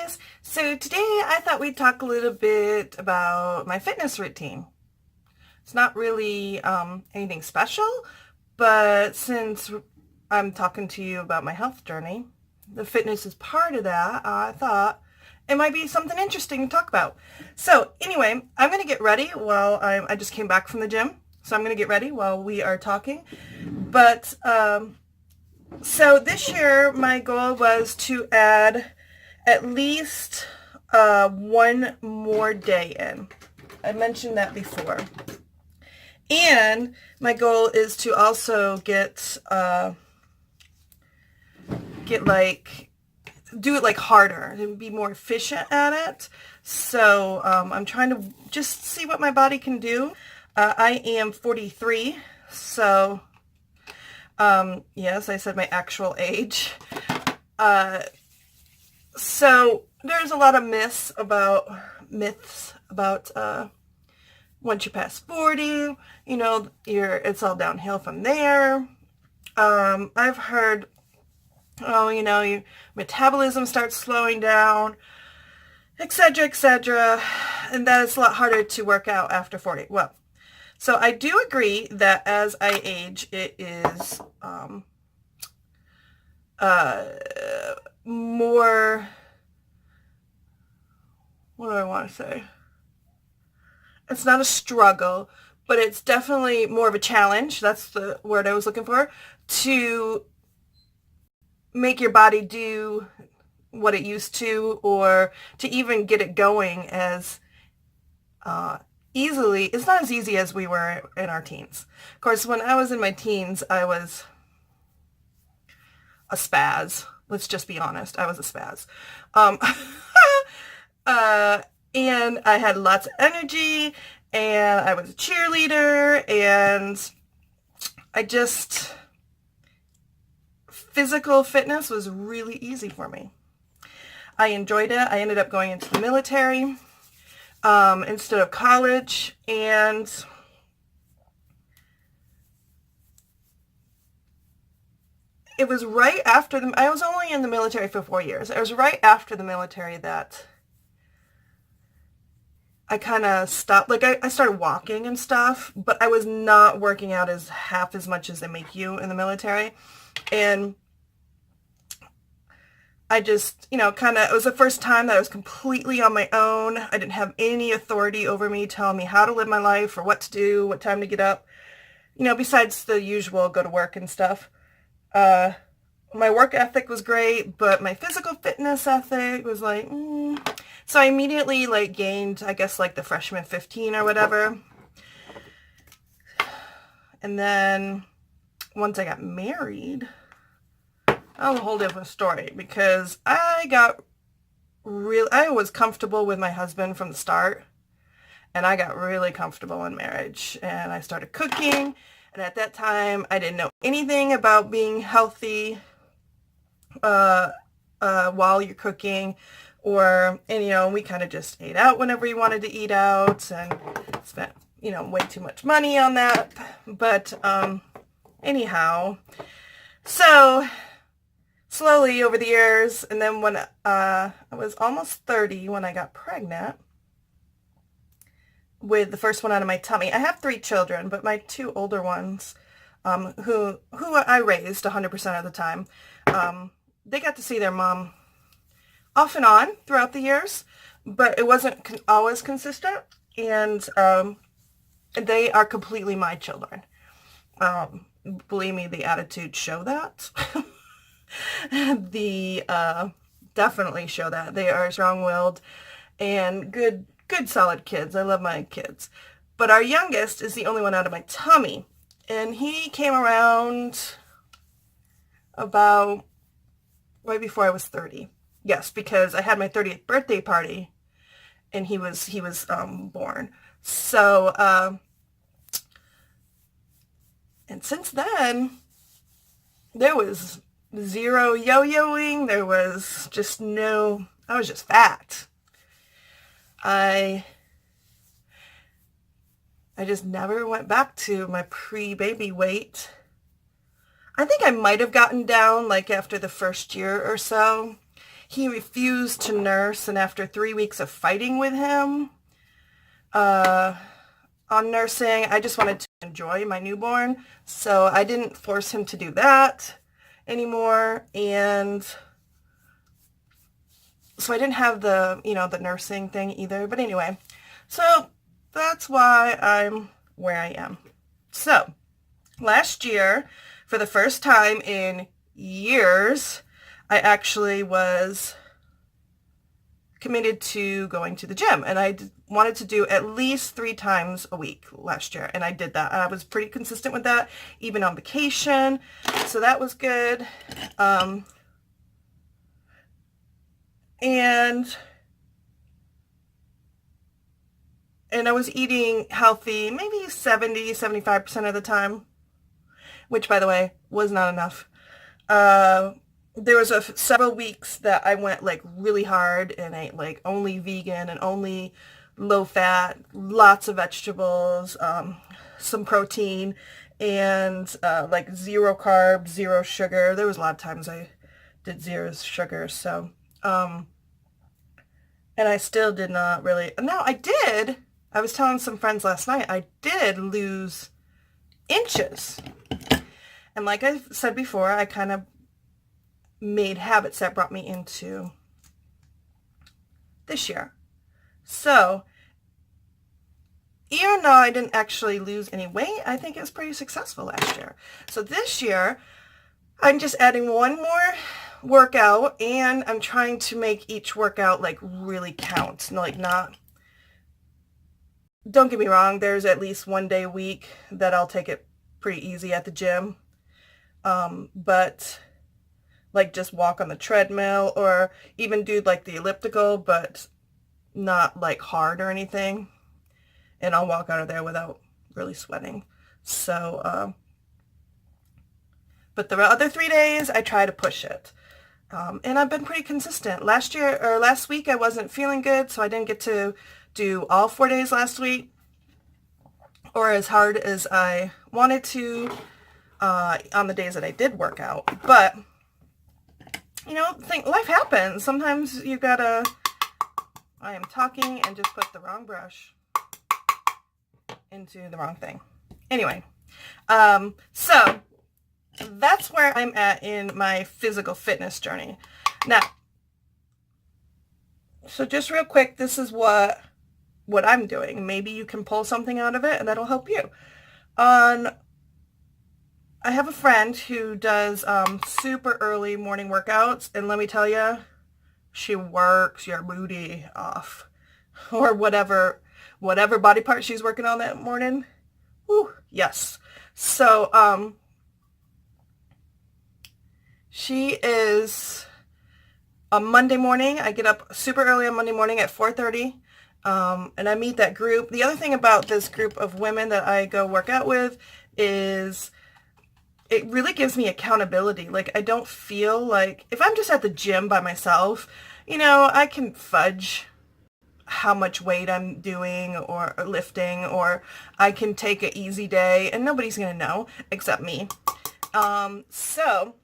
guys. So today I thought we'd talk a little bit about my fitness routine. It's not really anything special, but since I'm talking to you about my health journey, the fitness is part of that, I thought it might be something interesting to talk about. So anyway, I'm going to get ready while I just came back from the gym. So I'm going to get ready while we are talking. But so this year my goal was to add at least one more day in. I mentioned that before. And my goal is to also do it like harder and be more efficient at it. So I'm trying to just see what my body can do. I am 43, so yes, I said my actual age. So there's a lot of myths about once you pass 40, it's all downhill from there. I've heard, your metabolism starts slowing down, etc., and that it's a lot harder to work out after 40. Well, so I do agree that as I age, it is more, what do I want to say? It's not a struggle, but it's definitely more of a challenge. That's the word I was looking for, to make your body do what it used to, or to even get it going as easily. It's not as easy as we were in our teens. Of course, when I was in my teens, I was a spaz. Let's just be honest. I was a spaz. And I had lots of energy, and I was a cheerleader, and physical fitness was really easy for me. I enjoyed it. I ended up going into the military instead of college, and it was right after I was only in the military for 4 years. It was right after the military that I kind of stopped. Like, I started walking and stuff, but I was not working out half as much as they make you in the military. And I just, it was the first time that I was completely on my own. I didn't have any authority over me telling me how to live my life or what to do, what time to get up, besides the usual go to work and stuff. My work ethic was great, but my physical fitness ethic was like, So I immediately gained, I guess, the freshman 15 or whatever. And then once I got married, that was a whole different story, because I was comfortable with my husband from the start, and I got really comfortable in marriage, and I started cooking. And at that time, I didn't know anything about being healthy while you're cooking, and we kind of just ate out whenever we wanted to eat out, and spent, way too much money on that. But anyhow, so slowly over the years, and then when I was almost 30 when I got pregnant with the first one out of my tummy. I have 3 children, but my 2 older ones, who I raised 100% of the time, they got to see their mom off and on throughout the years, but it wasn't always consistent, and they are completely my children. Believe me, the attitudes show that. Definitely show that. They are strong-willed and good, solid kids. I love my kids. But our youngest is the only one out of my tummy, and he came around about right before I was 30. Yes, because I had my 30th birthday party, and he was born. So, and since then, there was zero yo-yoing. There was just I was just fat. I just never went back to my pre-baby weight. I think I might have gotten down after the first year or so. he refused to nurse, and after 3 weeks of fighting with him on nursing, I just wanted to enjoy my newborn, so I didn't force him to do that anymore, and so I didn't have the, the nursing thing either. But anyway, so that's why I'm where I am. So last year, for the first time in years, I actually was committed to going to the gym, and I wanted to do at least 3 times a week last year, and I did that. I was pretty consistent with that, even on vacation, so that was good. And I was eating healthy maybe 70-75% of the time, which, by the way, was not enough. There was several weeks that I went like really hard and ate like only vegan and only low fat, lots of vegetables, some protein, and like 0 carbs, 0 sugar. There was a lot of times I did 0 sugar, so and I still did not really. No, I did. I was telling some friends last night, I did lose inches. And like I said before, I kind of made habits that brought me into this year. So even though I didn't actually lose any weight, I think it was pretty successful last year. So this year, I'm just adding one more workout, and I'm trying to make each workout like really count. Like, not, don't get me wrong, there's at least one day a week that I'll take it pretty easy at the gym. But like just walk on the treadmill or even do like the elliptical, but not like hard or anything. And I'll walk out of there without really sweating. So, but the other 3 days I try to push it. And I've been pretty consistent. Last week I wasn't feeling good, so I didn't get to do all 4 days last week, or as hard as I wanted to on the days that I did work out. But life happens. Sometimes you gotta. I am talking and just put the wrong brush into the wrong thing. Anyway, so that's where I'm at in my physical fitness journey. Now, so just real quick, this is what I'm doing. Maybe you can pull something out of it, and that'll help you. I have a friend who does super early morning workouts, and let me tell you, she works your booty off, or whatever body part she's working on that morning. Woo, yes. So she is a Monday morning. I get up super early on Monday morning at 4:30, and I meet that group. The other thing about this group of women that I go work out with is it really gives me accountability. Like, I don't feel like, if I'm just at the gym by myself, I can fudge how much weight I'm doing or lifting, or I can take an easy day and nobody's going to know except me. So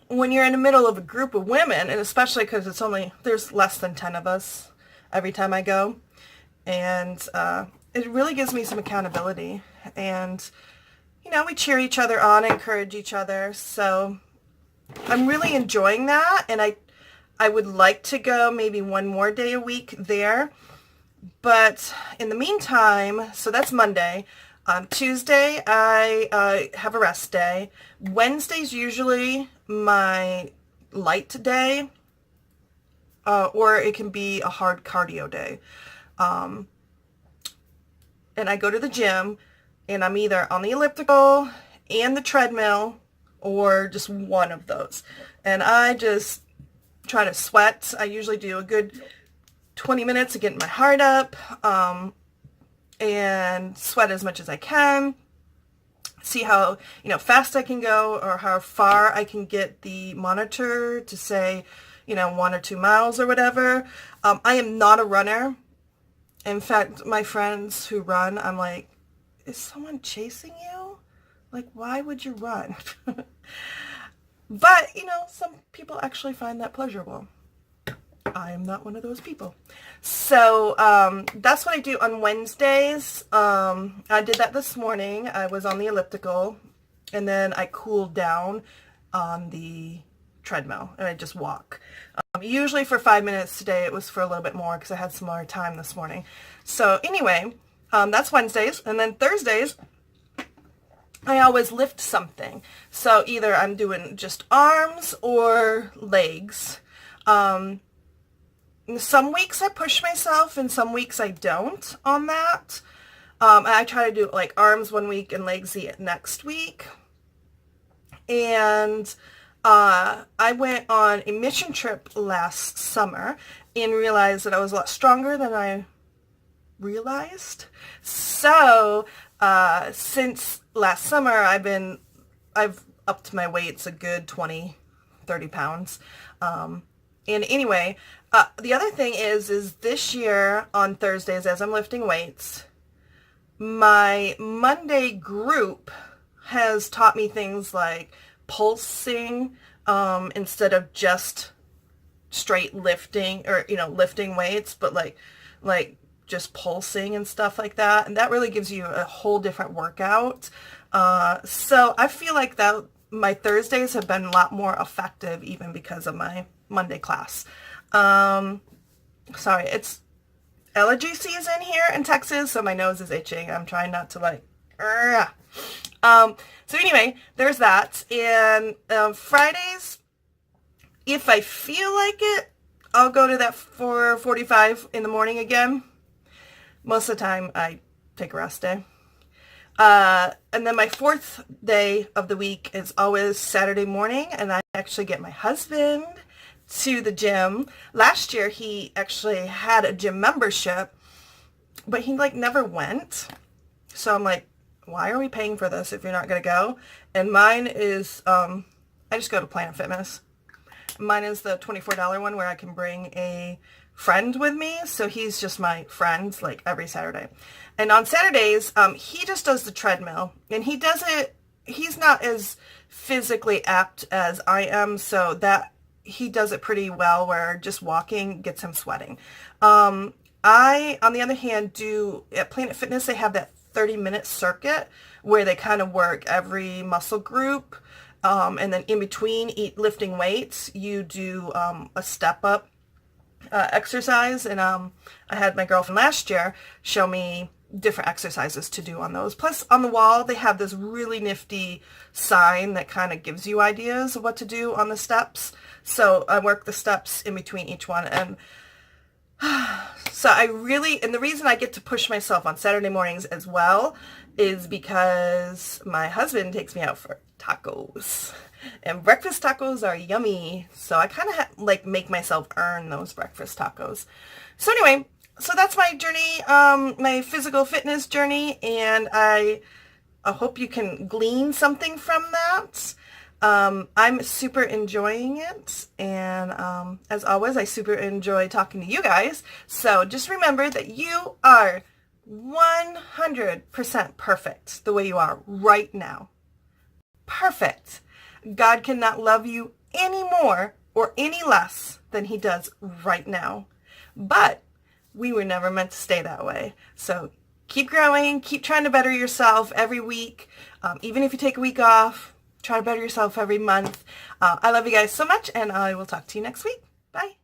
when you're in the middle of a group of women, and especially because there's less than 10 of us every time I go, and it really gives me some accountability, and we cheer each other on, encourage each other. So I'm really enjoying that, and I would like to go maybe one more day a week there. But in the meantime, so that's Monday. On Tuesday, I have a rest day. Wednesday's usually my light day, or it can be a hard cardio day. And I go to the gym, and I'm either on the elliptical and the treadmill, or just one of those. And I just try to sweat. I usually do a good 20 minutes to get my heart up, and sweat as much as I can. See how fast I can go, or how far I can get the monitor to say 1 or 2 miles or whatever. I am not a runner. In fact, my friends who run, I'm like, is someone chasing you? Like, why would you run? But, you know, some people actually find that pleasurable. I am not one of those people. So that's what I do on Wednesdays. I did that this morning. I was on the elliptical, and then I cooled down on the treadmill, and I just walk. Usually for 5 minutes. Today it was for a little bit more because I had some more time this morning. So anyway, that's Wednesdays. And then Thursdays, I always lift something. So either I'm doing just arms or legs. Some weeks I push myself and some weeks I don't on that. I try to do like arms one week and legs the next week. And I went on a mission trip last summer and realized that I was a lot stronger than I realized. So since last summer, I've upped my weights a good 20, 30 pounds. And anyway, the other thing is this year on Thursdays, as I'm lifting weights, my Monday group has taught me things like pulsing instead of just straight lifting or, you know, lifting weights, but like just pulsing and stuff like that. And that really gives you a whole different workout. So I feel like that my Thursdays have been a lot more effective even because of my Monday class. Sorry, it's allergy season here in Texas, so my nose is itching. I'm trying not to like, so anyway, there's that. And Fridays, if I feel like it, I'll go to that 4:45 in the morning again. Most of the time, I take a rest day. And then my fourth day of the week is always Saturday morning, and I actually get my husband to the gym. Last year, he actually had a gym membership, but he like never went. So I'm like, why are we paying for this if you're not going to go? And mine is, I just go to Planet Fitness. Mine is the $24 one where I can bring a friend with me. So he's just my friend like every Saturday. And on Saturdays, he just does the treadmill, and he does it, he's not as physically apt as I am. So that he does it pretty well where just walking gets him sweating. I, on the other hand, do at Planet Fitness, they have that 30-minute circuit where they kind of work every muscle group. And then in between lifting weights, you do a step up exercise. And I had my girlfriend last year show me different exercises to do on those. Plus on the wall, they have this really nifty sign that kind of gives you ideas of what to do on the steps. So I work the steps in between each one. And so and the reason I get to push myself on Saturday mornings as well is because my husband takes me out for tacos, and breakfast tacos are yummy. So I kind of like make myself earn those breakfast tacos. So anyway, so that's my journey, my physical fitness journey, and I hope you can glean something from that. I'm super enjoying it, and as always, I super enjoy talking to you guys. So just remember that you are 100% perfect the way you are right now. Perfect. God cannot love you any more or any less than he does right now. But we were never meant to stay that way. So keep growing, keep trying to better yourself every week. Even if you take a week off, try to better yourself every month. I love you guys so much, and I will talk to you next week. Bye.